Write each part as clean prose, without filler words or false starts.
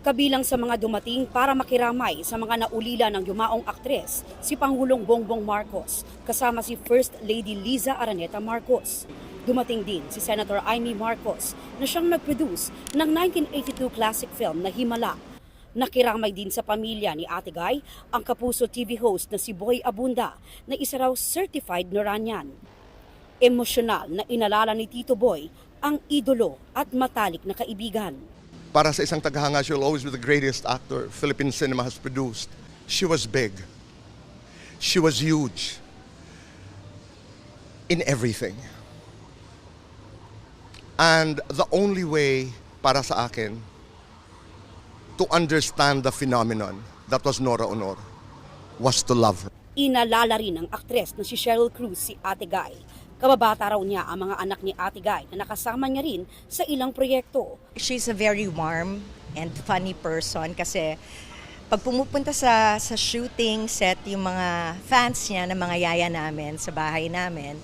Kabilang sa mga dumating para makiramay sa mga naulila ng yumaong aktres, si Pangulong Bongbong Marcos, kasama si First Lady Liza Araneta Marcos. Dumating din si Senator Amy Marcos na siyang nag-produce ng 1982 classic film na Himala. Nakiramay din sa pamilya ni Ate Guy ang Kapuso TV host na si Boy Abunda na isa raw certified Noranyan. Emosyonal na inalala ni Tito Boy ang idolo at matalik na kaibigan. Para sa isang tagahanga, she'll always be the greatest actor Philippine cinema has produced. She was big. She was huge. In everything. And the only way para sa akin to understand the phenomenon that was Nora Honor was to love her. Inalala rin ng aktres na si Sheryl Cruz si Ate Guy. Kababata raw niya ang mga anak ni Ate Guy na nakasama niya rin sa ilang proyekto. She's a very warm and funny person kasi pag pumupunta sa shooting set yung mga fans niya ng mga yaya namin sa bahay namin,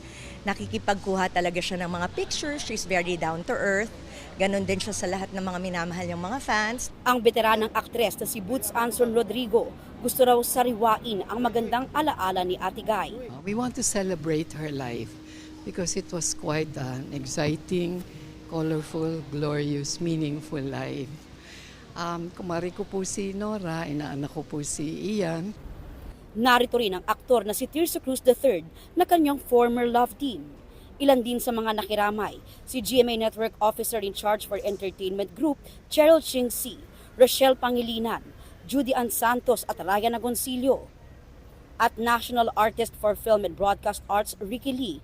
nakikipagkuha talaga siya ng mga pictures. She's very down to earth. Ganon din siya sa lahat ng mga minamahal niyang mga fans. Ang veteranang aktres na si Boots Anson Rodrigo gusto raw sariwain ang magandang alaala ni Ate Guy. We want to celebrate her life because it was quite an exciting, colorful, glorious, meaningful life. Kumari ko po si Nora, inaanak ko po si Ian. Narito rin ang aktor na si Tirso Cruz III na kanyang former love team. Ilan din sa mga nakiramay, si GMA Network Officer in Charge for Entertainment Group, Cheryl Ching C., Rochelle Pangilinan, Judy Ann Santos at Ryan Agoncillo, at National Artist for Film and Broadcast Arts, Ricky Lee,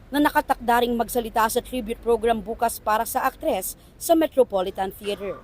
na nakatakda ring magsalita sa tribute program bukas para sa aktres sa Metropolitan Theater.